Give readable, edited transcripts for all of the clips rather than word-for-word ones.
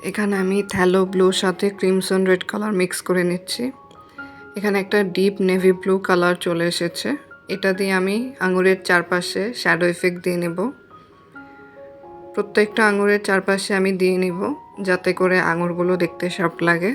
এখানে আমি থ্যালো ব্লুর সাথে ক্রিমসন রেড কালার মিক্স করে নিচ্ছি। এখানে একটা ডিপ নেভি ব্লু কালার চলে এসেছে। এটা দিয়ে আমি আঙুরের চারপাশে শ্যাডো এফেক্ট দিয়ে নেব। প্রত্যেকটা আঙুরের চারপাশে আমি দিয়ে নিব, যাতে করে আঙুরগুলো দেখতে শার্প লাগে।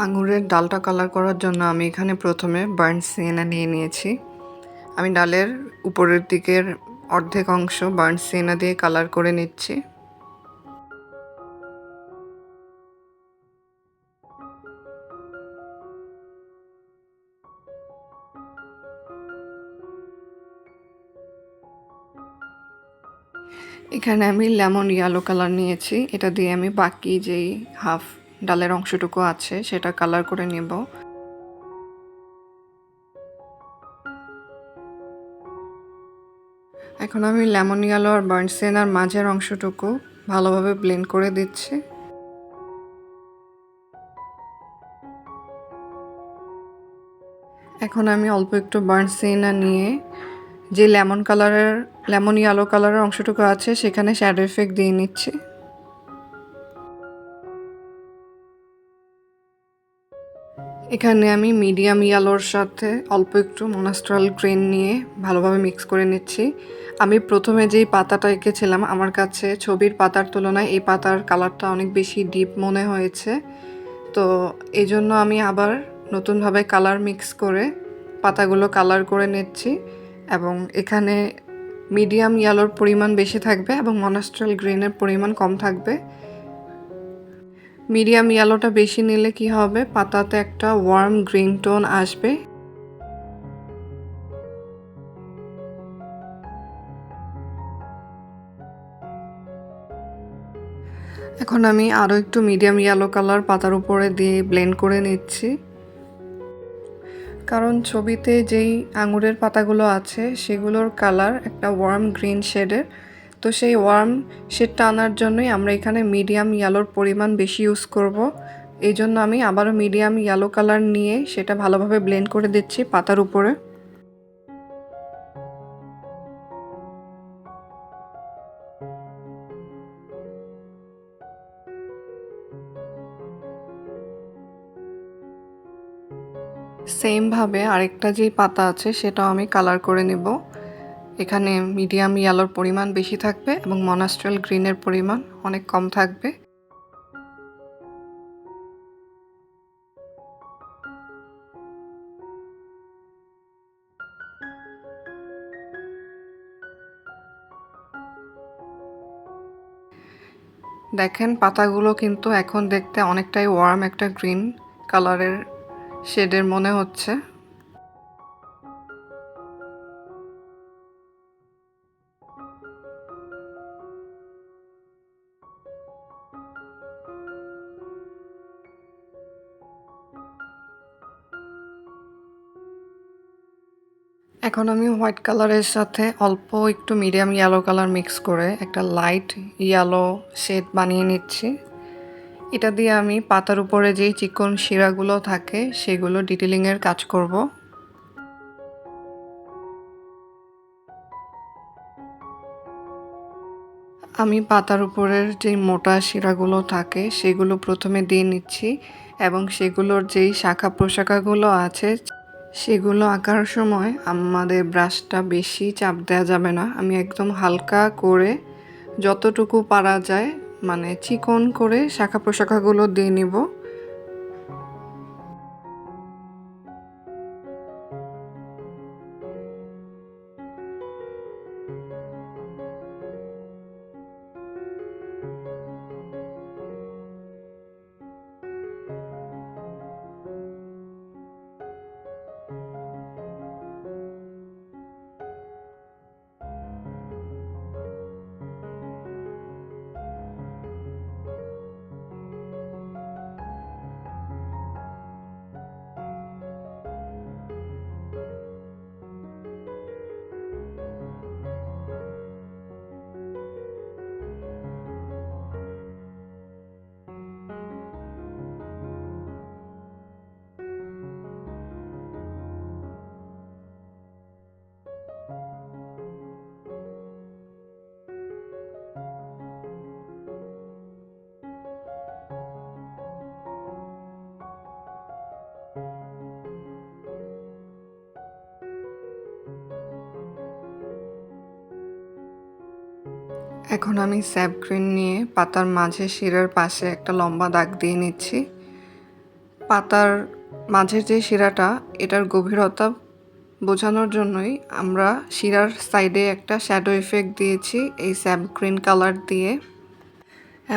আঙুরের ডালটা কালার করার জন্য আমি এখানে প্রথমে বার্ন সিয়েনা নিয়ে নিয়েছি। আমি ডালের উপরের দিকের অর্ধেক অংশ বার্ন সিয়েনা দিয়ে কালার করে নিচ্ছি। এখানে আমি লেমন ইয়েলো কালার নিয়েছি। এটা দিয়ে আমি বাকি যেই হাফ ডালের অংশটুকু আছে সেটা কালার করে নেব। এখন আমি লেমন ইয়েলো আর বার্ন সিয়েনার মাঝের অংশটুকু ভালোভাবে ব্লেন্ড করে দিচ্ছি। এখন আমি অল্প একটু বার্ন সিয়েনা নিয়ে যে লেমন ইয়েলো কালারের অংশটুকু আছে সেখানে শ্যাডো এফেক্ট দিয়ে নিচ্ছি। এখানে আমি মিডিয়াম ইয়েলোর সাথে অল্প একটু মনাস্ট্রাল গ্রিন নিয়ে ভালোভাবে মিক্স করে নিচ্ছি। আমি প্রথমে যেই পাতাটা এঁকেছিলাম, আমার কাছে ছবির পাতার তুলনায় এই পাতার কালারটা অনেক বেশি ডিপ মনে হয়েছে। তো এই জন্য আমি আবার নতুনভাবে কালার মিক্স করে পাতাগুলো কালার করে নিচ্ছি, এবং এখানে মিডিয়াম ইয়েলোর পরিমাণ বেশি থাকবে এবং মনাস্ট্রাল গ্রিনের পরিমাণ কম থাকবে। মিডিয়াম ইয়েলোটা বেশি নিলে কি হবে, পাতাতে একটা ওয়ার্ম গ্রিন টোন আসবে। এখন আমি আরও একটু মিডিয়াম ইয়েলো কালার পাতার উপরে দিয়ে ব্লেন্ড করে নিচ্ছি, কারণ ছবিতে যেই আঙুরের পাতাগুলো আছে সেগুলোর কালার একটা ওয়ার্ম গ্রিন শেডের। তো সেই ওয়ার্ম শেডটা আনার জন্যই আমরা এখানে মিডিয়াম ইয়েলোর পরিমাণ বেশি ইউজ করব। এই জন্য আমি আবারও মিডিয়াম ইয়েলো কালার নিয়ে সেটা ভালোভাবে ব্লেন্ড করে দিচ্ছি পাতার উপরে। সেমভাবে আরেকটা যেই পাতা আছে সেটাও আমি কালার করে নেব। এখানে মিডিয়াম ইয়েলোর পরিমাণ বেশি থাকবে এবং মনাস্ট্রাল গ্রিনের পরিমাণ অনেক কম থাকবে। দেখেন পাতাগুলো কিন্তু এখন দেখতে অনেকটাই ওয়ার্ম একটা গ্রিন কালারের শেডের মনে হচ্ছে। এখন আমি হোয়াইট কালারের সাথে অল্প একটু মিডিয়াম ইয়েলো কালার মিক্স করে একটা লাইট ইয়েলো শেড বানিয়ে নিচ্ছি। এটা দিয়ে আমি পাতার উপরে যেই চিকন শিরাগুলো থাকে সেগুলো ডিটেলিংয়ের কাজ করব। আমি পাতার উপরের যেই মোটা শিরাগুলো থাকে সেগুলো প্রথমে দিয়ে নিচ্ছি এবং সেগুলোর যেই শাখা প্রশাখাগুলো আছে সেগুলো আঁকার সময় আমাদের ব্রাশটা বেশি চাপ দেওয়া যাবে না। আমি একদম হালকা করে যতটুকু পারা যায় মানে চিকন করে শাখা প্রশাখাগুলো দিয়ে নিব। এখন আমি স্যাপ গ্রিন নিয়ে পাতার মাঝে শিরার পাশে একটা লম্বা দাগ দিয়ে নিচ্ছি। পাতার মাঝের যে শিরাটা এটার গভীরতা বোঝানোর জন্যই আমরা শিরার সাইডে একটা শ্যাডো ইফেক্ট দিয়েছি এই স্যাপ গ্রিন কালার দিয়ে,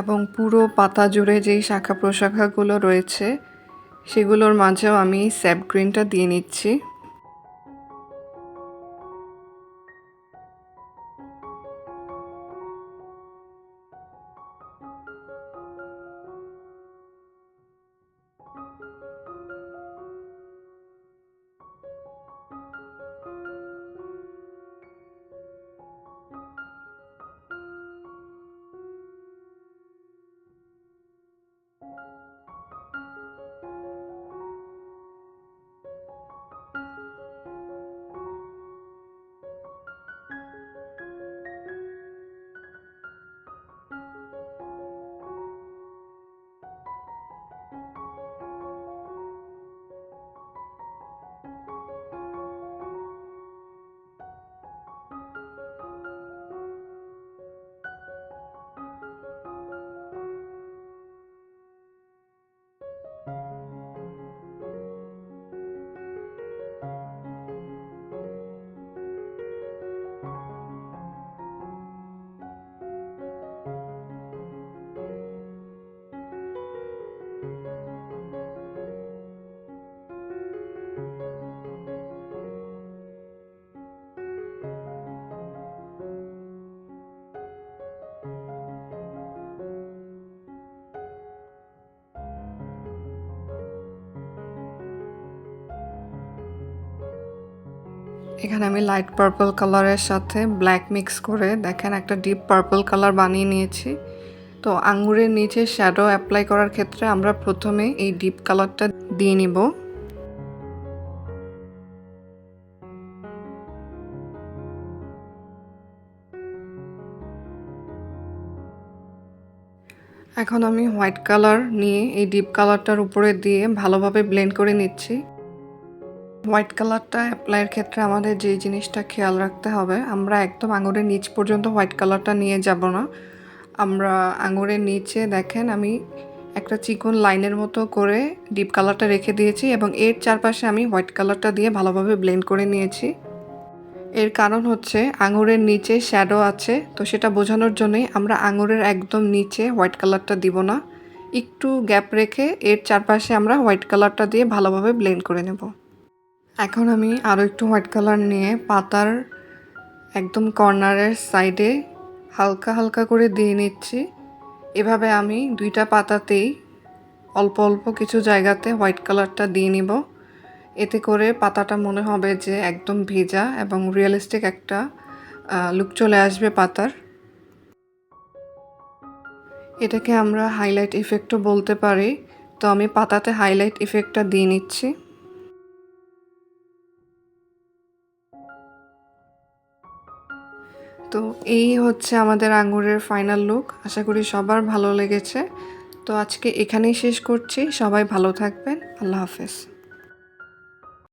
এবং পুরো পাতা জুড়ে যেই শাখা প্রশাখাগুলো রয়েছে সেগুলোর মাঝেও আমি স্যাপ গ্রিনটা দিয়ে নিচ্ছি। এখানে আমি লাইট পার্পল কালারের সাথে ব্ল্যাক মিক্স করে দেখেন একটা ডিপ পার্পল কালার বানিয়ে নিয়েছি। তো আঙ্গুরের নিচে শ্যাডো অ্যাপ্লাই করার ক্ষেত্রে আমরা প্রথমে এই ডিপ কালারটা দিয়ে নিব। এখন আমি হোয়াইট কালার নিয়ে এই ডিপ কালারটার উপরে দিয়ে ভালোভাবে ব্লেন্ড করে নিচ্ছি। হোয়াইট কালারটা অ্যাপ্লাইয়ের ক্ষেত্রে আমাদের যে জিনিসটা খেয়াল রাখতে হবে, আমরা একদম আঙুরের নিচ পর্যন্ত হোয়াইট কালারটা নিয়ে যাব না। আমরা আঙুরের নিচে দেখেন আমি একটা চিকন লাইনের মতো করে ডিপ কালারটা রেখে দিয়েছি এবং এর চারপাশে আমি হোয়াইট কালারটা দিয়ে ভালোভাবে ব্লেন্ড করে নিয়েছি। এর কারণ হচ্ছে আঙুরের নিচে শ্যাডো আছে, তো সেটা বোঝানোর জন্যই আমরা আঙুরের একদম নিচে হোয়াইট কালারটা দিব না, একটু গ্যাপ রেখে এর চারপাশে আমরা হোয়াইট কালারটা দিয়ে ভালোভাবে ব্লেন্ড করে নেব। এখন আমি আরও একটু হোয়াইট কালার নিয়ে পাতার একদম কর্নারের সাইডে হালকা হালকা করে দিয়ে নিচ্ছি। এভাবে আমি দুইটা পাতাতেই অল্প অল্প কিছু জায়গাতে হোয়াইট কালারটা দিয়ে নিব এতে করে পাতাটা মনে হবে যে একদম ভেজা এবং রিয়েলিস্টিক একটা লুক চলে আসবে পাতার। এটাকে আমরা হাইলাইট ইফেক্টও বলতে পারি। তো আমি পাতাতে হাইলাইট ইফেক্টটা দিয়ে নিচ্ছি। তো এই হচ্ছে আমাদের আঙ্গুরের ফাইনাল লুক। আশা করি সবার ভালো লেগেছে। তো আজকে এখানেই শেষ করছি। সবাই ভালো থাকবেন। আল্লাহ হাফেজ।